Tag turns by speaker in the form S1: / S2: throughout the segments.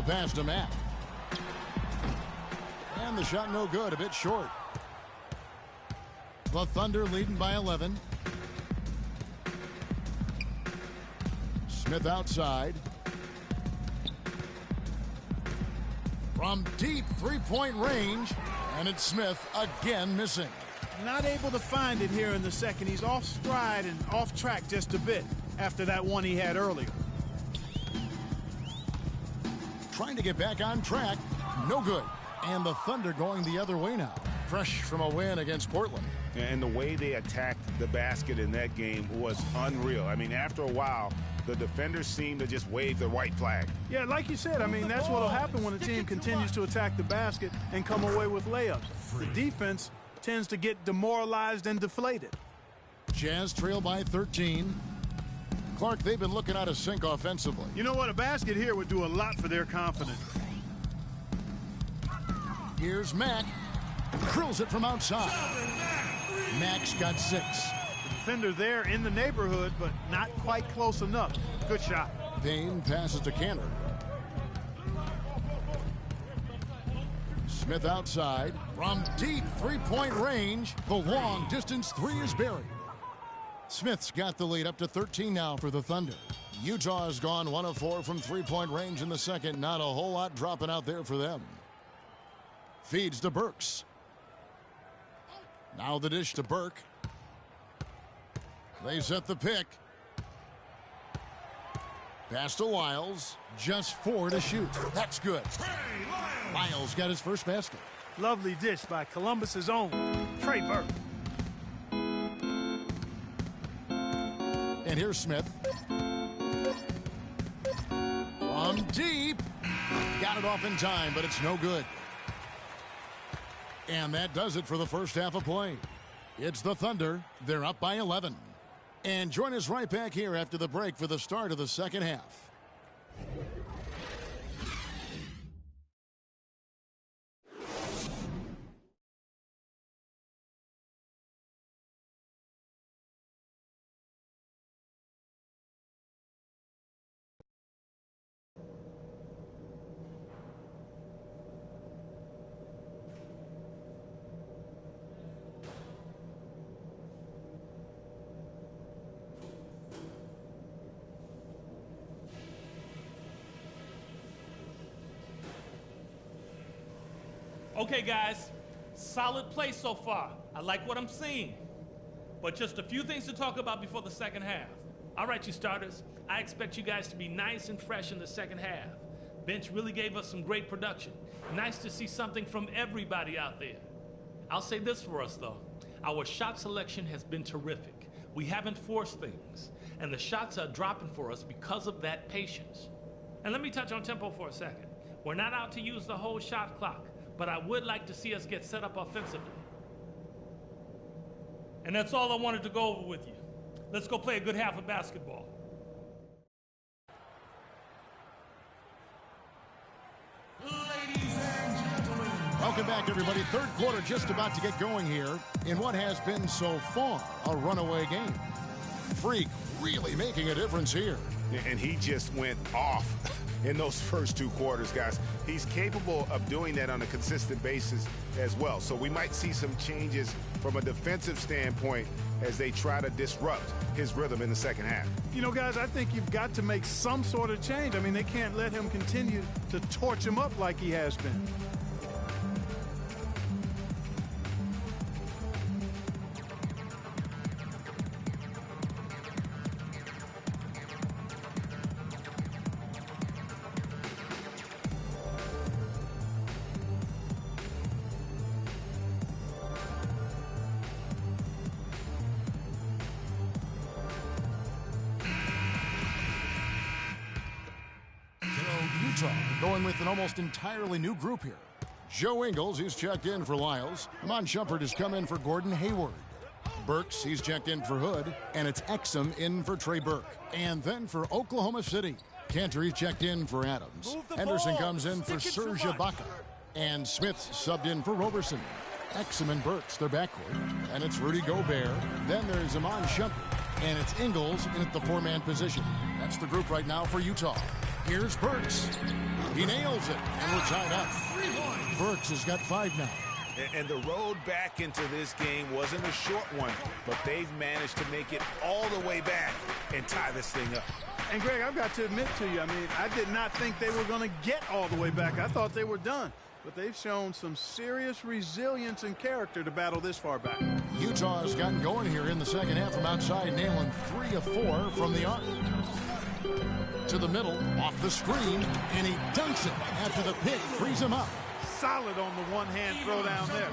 S1: pass to Matt. And the shot no good, a bit short. The Thunder leading by 11. Smith outside. From deep three-point range, and it's Smith again missing.
S2: Not able to find it here in the second. He's off stride and off track just a bit after that one he had earlier.
S1: Trying to get back on track, no good. And the Thunder going the other way now. Fresh from a win against Portland.
S3: And the way they attacked the basket in that game was unreal. I mean, after a while, the defenders seemed to just wave the white flag.
S2: Yeah, like you said, I mean, that's what will happen when a team continues to attack the basket and come away with layups. The defense tends to get demoralized and deflated.
S1: Jazz trail by 13. Clark, they've been looking out of sync offensively.
S2: You know what? A basket here would do a lot for their confidence.
S1: Here's Mack. Drills it from outside. Mack's got 6.
S2: The defender there in the neighborhood, but not quite close enough. Good shot.
S1: Payne passes to Cantor. Smith outside. From deep three-point range, the long distance three is buried. Smith's got the lead up to 13 now for the Thunder. Utah has gone 1 of 4 from three-point range in the second. Not a whole lot dropping out there for them. Feeds to Burks. Now the dish to Burke. They set the pick. Pass to Lyles. Just 4 to shoot. That's good. Lyles got his first basket.
S2: Lovely dish by Columbus's own Trey Burke.
S1: And here's Smith. From deep. Got it off in time, but it's no good. And that does it for the first half of play. It's the Thunder. They're up by 11. And join us right back here after the break for the start of the second half.
S4: Okay, guys, solid play so far. I like what I'm seeing. But just a few things to talk about before the second half. All right, you starters, I expect you guys to be nice and fresh in the second half. Bench really gave us some great production. Nice to see something from everybody out there. I'll say this for us, though. Our shot selection has been terrific. We haven't forced things, and the shots are dropping for us because of that patience. And let me touch on tempo for a second. We're not out to use the whole shot clock, but I would like to see us get set up offensively. And that's all I wanted to go over with you. Let's go play a good half of basketball.
S1: Ladies and gentlemen. Welcome back, everybody. Third quarter just about to get going here in what has been so far a runaway game. Freak really making a difference here.
S3: And he just went off in those first 2 quarters, guys. He's capable of doing that on a consistent basis as well. So we might see some changes from a defensive standpoint as they try to disrupt his rhythm in the second half.
S2: You know, guys, I think you've got to make some sort of change. I mean, they can't let him continue to torch him up like he has been.
S1: Going with an almost entirely new group here. Joe Ingles, he's checked in for Lyles. Iman Shumpert has come in for Gordon Hayward. Burks, he's checked in for Hood. And it's Exum in for Trey Burke. And then for Oklahoma City, Cantor, he's checked in for Adams. Henderson comes in for Serge Ibaka. And Smith's subbed in for Roberson. Exum and Burks, their backcourt. And it's Rudy Gobert. Then there's Iman Shumpert. And it's Ingles in at the 4-man position. That's the group right now for Utah. Here's Burks. He nails it, and we're tied up. Burks has got 5 now.
S3: And the road back into this game wasn't a short one, but they've managed to make it all the way back and tie this thing up.
S2: And, Greg, I've got to admit to you, I mean, I did not think they were going to get all the way back. I thought they were done. But they've shown some serious resilience and character to battle this far back.
S1: Utah has gotten going here in the second half from outside, nailing 3 of 4 from the arc. To the middle, off the screen, and he dunks it after the pick frees him up.
S2: Solid on the one-hand throw down there.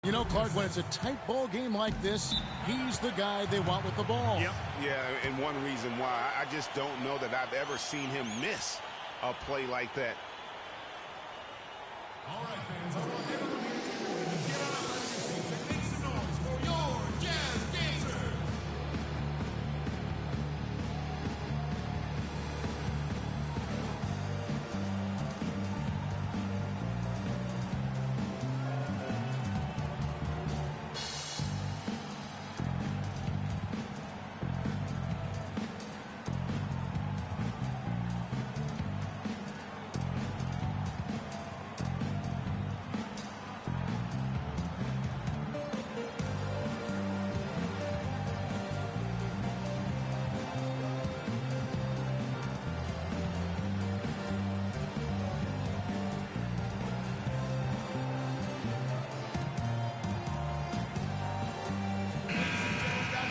S1: You know, Clark, when it's a tight ball game like this, he's the guy they want with the ball.
S3: Yep. Yeah, and one reason why, I just don't know that I've ever seen him miss a play like that.
S1: All right, fans, I want everyone here to get out of their seats and make some noise for your Jazz Gangster.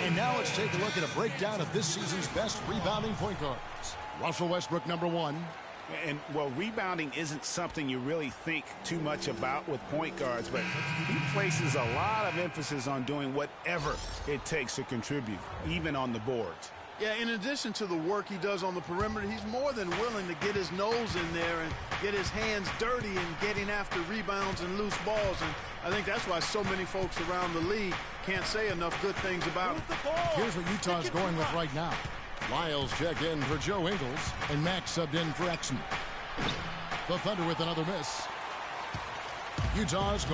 S1: And now let's take a look at a breakdown of this season's best rebounding point guards. Russell Westbrook, number 1.
S3: And, well, rebounding isn't something you really think too much about with point guards, but he places a lot of emphasis on doing whatever it takes to contribute, even on the boards.
S2: Yeah, in addition to the work he does on the perimeter, he's more than willing to get his nose in there and get his hands dirty in getting after rebounds and loose balls. And I think that's why so many folks around the league can't say enough good things about him.
S1: Here's what Utah's going with right now. Lyles checked in for Joe Ingles, and Max subbed in for Exum. The Thunder with another miss. Utah's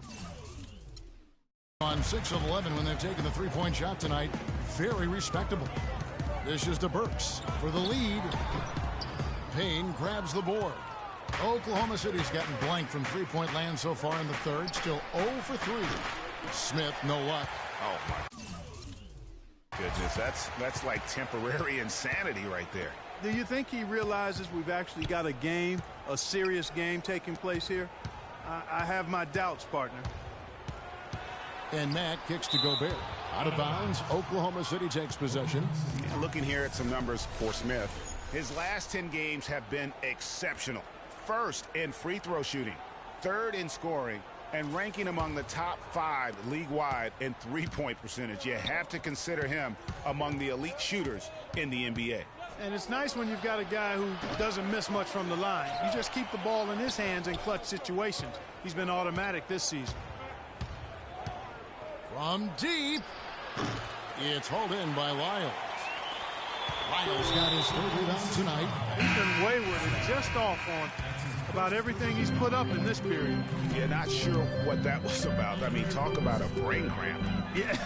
S1: on 6 of 11 when they've taken the three-point shot tonight. Very respectable. This is to Burks for the lead. Payne grabs the board. Oklahoma City's gotten blank from three-point land so far in the third. Still 0 for 3. Smith, no luck.
S3: Oh, my goodness. That's like temporary insanity right there.
S2: Do you think he realizes we've actually got a game, a serious game taking place here? I have my doubts, partner.
S1: And Matt kicks to Gobert. Out of bounds, Oklahoma City takes possession.
S3: Looking here at some numbers for Smith. His last 10 games have been exceptional. First in free throw shooting, third in scoring, and ranking among the top 5 league-wide in three-point percentage. You have to consider him among the elite shooters in the NBA.
S2: And it's nice when you've got a guy who doesn't miss much from the line. You just keep the ball in his hands in clutch situations. He's been automatic this season.
S1: From deep, it's hauled in by Lyles. Lyles got his third rebound tonight.
S2: He's been wayward and just off on about everything he's put up in this period.
S3: Yeah, not sure what that was about. I mean, talk about a brain cramp.
S2: Yeah,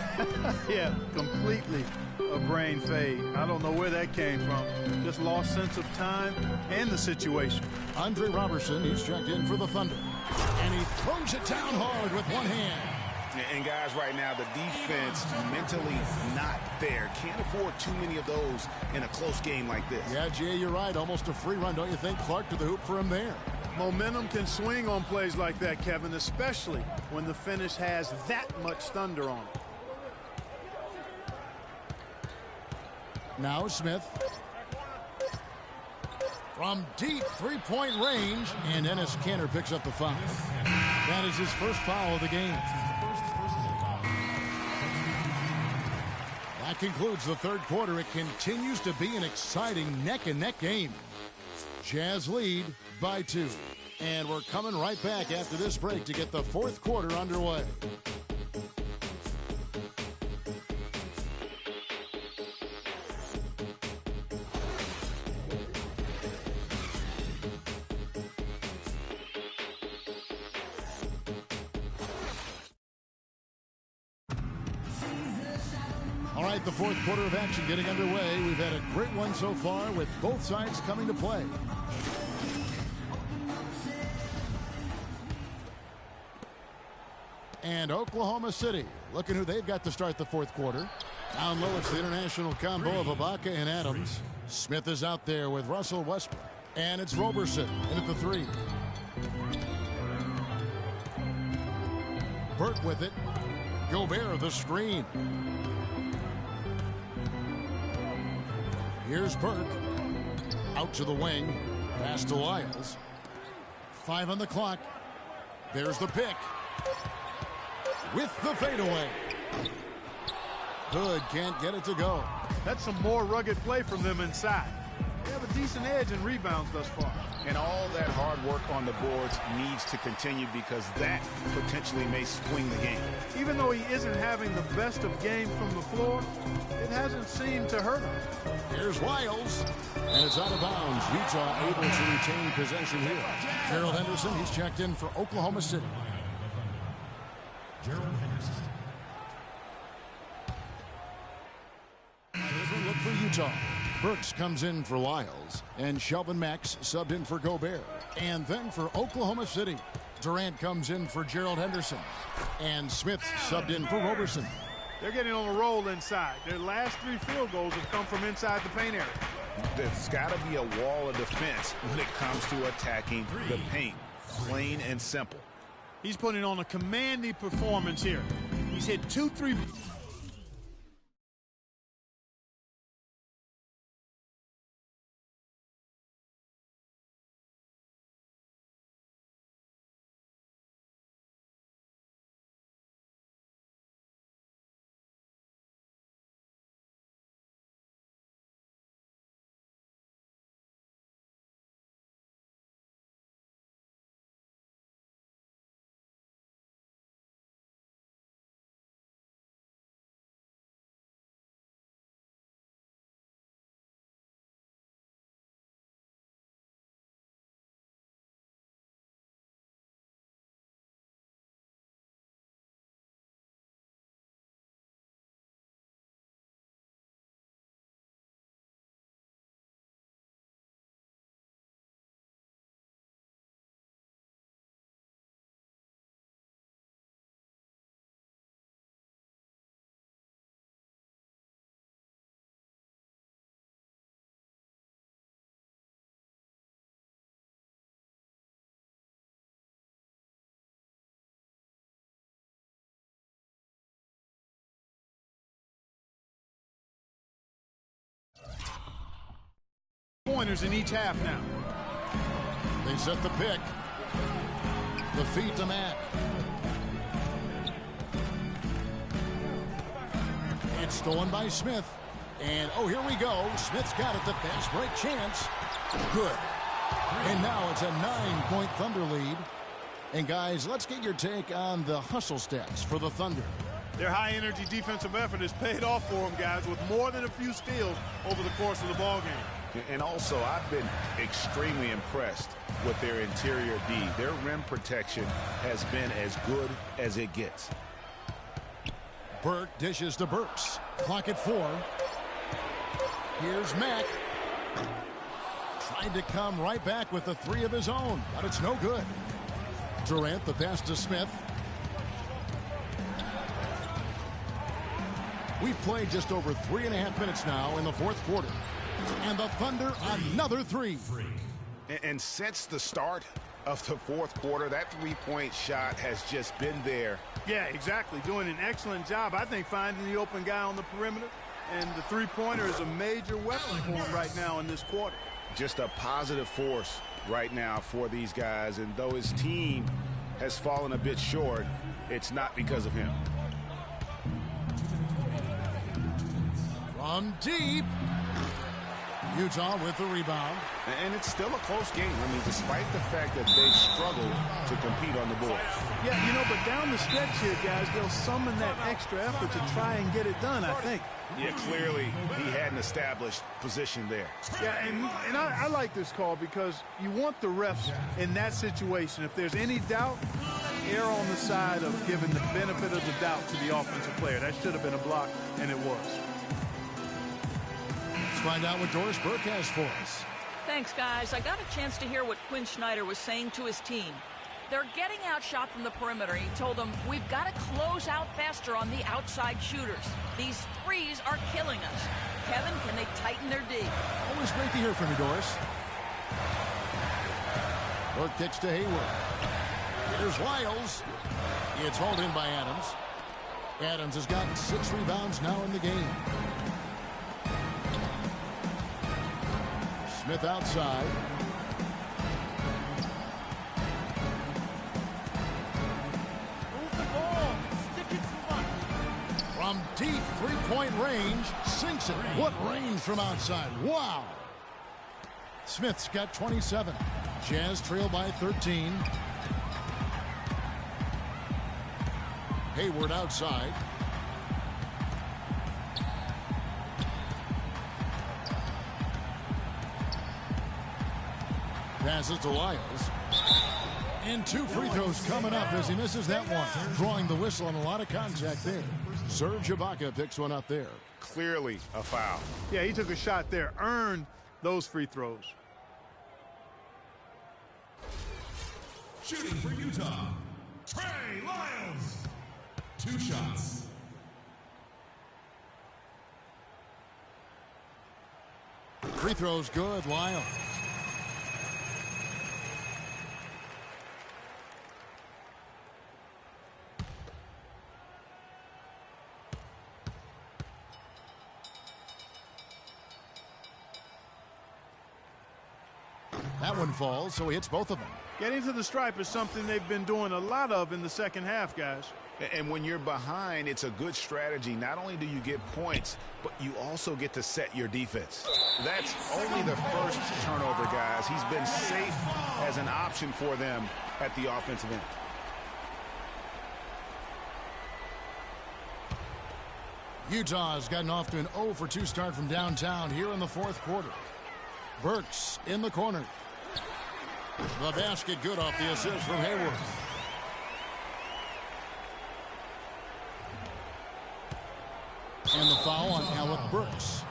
S2: yeah, completely a brain fade. I don't know where that came from. Just lost sense of time and the situation.
S1: Andre Robertson, he's checked in for the Thunder. And he throws it down hard with one hand.
S3: And guys, right now, the defense mentally not there. Can't afford too many of those in a close game like this.
S1: Yeah, Jay, you're right. Almost a free run, don't you think? Clark to the hoop for him there.
S2: Momentum can swing on plays like that, Kevin, especially when the finish has that much thunder on it.
S1: Now Smith. From deep three-point range, and Enes Kanter picks up the foul. That is his first foul of the game. That concludes the third quarter. It continues to be an exciting neck-and-neck game. Jazz lead by 2. And we're coming right back after this break to get the fourth quarter underway. All right, the fourth quarter of action getting underway. We've had a great one so far with both sides coming to play. And Oklahoma City, looking who they've got to start the fourth quarter. Down low, it's the international combo of Ibaka and Adams. Smith is out there with Russell Westbrook. And it's Roberson in at the 3. Burke with it. Gobert the screen. Here's Burke. Out to the wing. Pass to Lyles. 5 on the clock. There's the pick. With the fadeaway. Hood can't get it to go.
S2: That's some more rugged play from them inside. They have a decent edge in rebounds thus far.
S3: And all that hard work on the boards needs to continue because that potentially may swing the game.
S2: Even though he isn't having the best of games from the floor, it hasn't seemed to hurt him.
S1: Here's Lyles. And it's out of bounds. Utah able to retain possession here. Gerald Henderson, he's checked in for Oklahoma City. Gerald Henderson. Look for Utah. Burks comes in for Lyles, and Shelvin Max subbed in for Gobert. And then for Oklahoma City, Durant comes in for Gerald Henderson, and Smith subbed in for Roberson.
S2: They're getting on a roll inside. Their last 3 field goals have come from inside the paint area.
S3: There's got to be a wall of defense when it comes to attacking the paint. Plain and simple.
S2: He's putting on a commanding performance here. He's hit 2 3. Pointers in each half now.
S1: They set the pick. The feed to Mack. It's stolen by Smith. And, oh, here we go. Smith's got it. The fast break chance. Good. And now it's a 9-point Thunder lead. And, guys, let's get your take on the hustle stats for the Thunder.
S2: Their high-energy defensive effort has paid off for them, guys, with more than a few steals over the course of the ballgame.
S3: And also, I've been extremely impressed with their interior D. Their rim protection has been as good as it gets.
S1: Burke dishes to Burks. Clock at 4. Here's Mack. Tried to come right back with the 3 of his own, but it's no good. Durant, the pass to Smith. We've played just over 3.5 minutes now in the fourth quarter. And the Thunder, another 3.
S3: And since the start of the fourth quarter, that three-point shot has just been there.
S2: Yeah, exactly. Doing an excellent job, I think, finding the open guy on the perimeter. And the three-pointer is a major weapon for him right now in this quarter.
S3: Just a positive force right now for these guys. And though his team has fallen a bit short, it's not because of him.
S1: From deep. Utah with the rebound.
S3: And it's still a close game. I mean, despite the fact that they struggled to compete on the boards.
S2: Yeah, you know, but down the stretch here, guys, they'll summon that extra effort to try and get it done, I think.
S3: Yeah, clearly he had an established position there.
S2: Yeah, and I like this call because you want the refs in that situation. If there's any doubt, err on the side of giving the benefit of the doubt to the offensive player. That should have been a block, and it was.
S1: Let's find out what Doris Burke has for us.
S5: Thanks, guys. I got a chance to hear what Quinn Snyder was saying to his team. They're getting outshot from the perimeter. He told them, we've got to close out faster on the outside shooters. These threes are killing us. Kevin, can they tighten their D?
S1: Always great to hear from you, Doris. Burke kicks to Hayward. Here's Lyles. It's hauled in by Adams. Adams has gotten 6 rebounds now in the game. Smith outside. From deep three-point range, sinks it. What range from outside. Wow. Smith's got 27. Jazz trail by 13. Hayward outside. Passes to Lyles. And 2 free throws coming up as he misses that one. Drawing the whistle and a lot of contact there. Serge Ibaka picks one up there.
S3: Clearly a foul.
S2: Yeah, he took a shot there. Earned those free throws.
S6: Shooting for Utah, Trey Lyles. 2 shots.
S1: Free throws good, Lyles. That one falls, so he hits both of them.
S2: Getting to the stripe is something they've been doing a lot of in the second half, guys.
S3: And when you're behind, it's a good strategy. Not only do you get points, but you also get to set your defense. That's only the first turnover, guys. He's been safe as an option for them at the offensive end.
S1: Utah has gotten off to an 0 for 2 start from downtown here in the fourth quarter. Burks in the corner. The basket good off the assist from Hayward. And the foul on Alec Burks.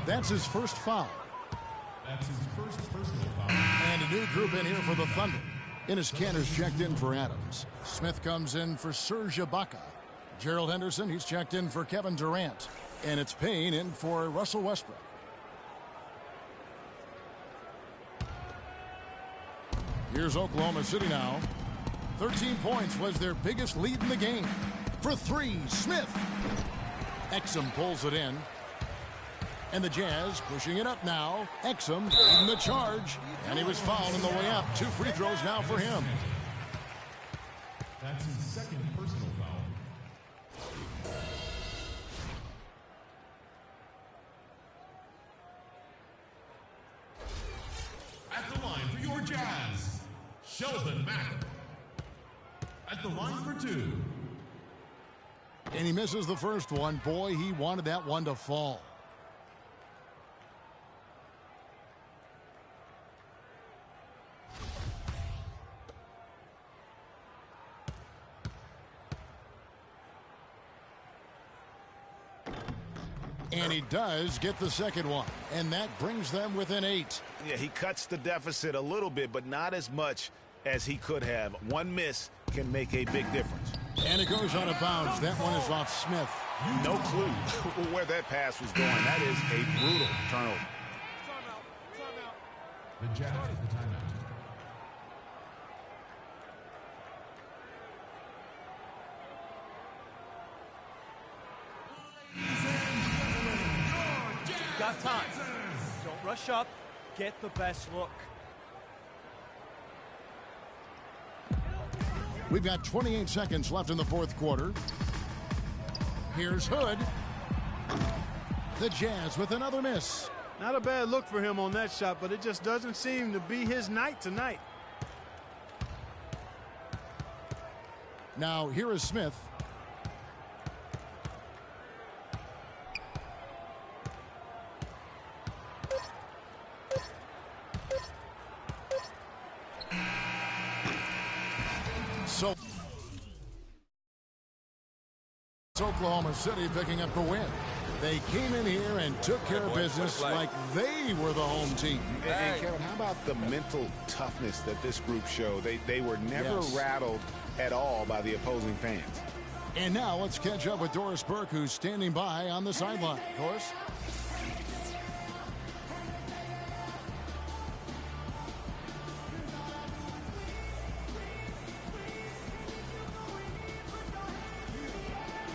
S1: That's his first foul.
S6: That's his first personal foul.
S1: And a new group in here for the Thunder. Enes Kanter's checked in for Adams. Smith comes in for Serge Ibaka. Gerald Henderson, he's checked in for Kevin Durant. And it's Payne in for Russell Westbrook. Here's Oklahoma City now. 13 points was their biggest lead in the game. For 3, Smith. Exum pulls it in. And the Jazz pushing it up now. Exum leading the charge. And he was fouled on the way up. 2 free throws now for him.
S6: That's his second personal foul. At the line for your Jazz, Sheldon Mack. At the line for 2.
S1: And he misses the first one. Boy, he wanted that one to fall. And he does get the second one, and that brings them within 8.
S3: Yeah, he cuts the deficit a little bit, but not as much as he could have. One miss can make a big difference.
S1: And it goes out of bounds. That one is off Smith.
S3: No clue where that pass was going. That is a brutal turnover.
S6: The Jets at the timeout.
S7: Got time. Don't rush up. Get the best look.
S1: We've got 28 seconds left in the fourth quarter. Here's Hood. The Jazz with another miss.
S2: Not a bad look for him on that shot, but it just doesn't seem to be his night tonight.
S1: Now here is Smith. So it's Oklahoma City picking up the win. They came in here and took care of business like they were the home team.
S3: And Kevin, how about the mental toughness that this group showed? They were never rattled at all by the opposing fans.
S1: And now let's catch up with Doris Burke, who's standing by on the sideline. Doris?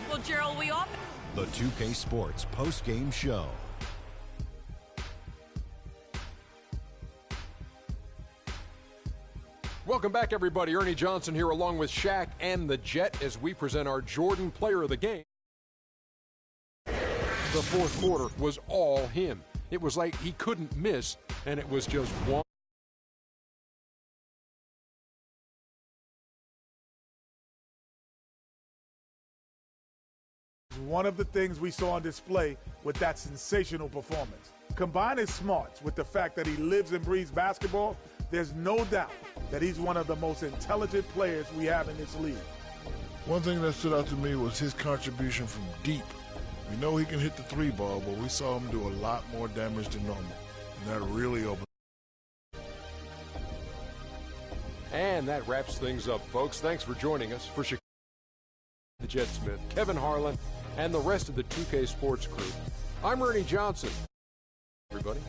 S5: Well, Gerald, we often...
S8: The 2K Sports post-game show.
S9: Welcome back, everybody. Ernie Johnson here along with Shaq and the Jet as we present our Jordan Player of the Game. The fourth quarter was all him. It was like he couldn't miss, and it was just one.
S10: One of the things we saw on display with that sensational performance. Combine his smarts with the fact that he lives and breathes basketball, there's no doubt that he's one of the most intelligent players we have in this league.
S11: One thing that stood out to me was his contribution from deep. We know he can hit the three ball, but we saw him do a lot more damage than normal, and that really opened.
S9: And that wraps things up, folks. Thanks for joining us. For Chicago, the Jet Smith, Kevin Harlan, and the rest of the 2K Sports crew, I'm Ernie Johnson. Everybody.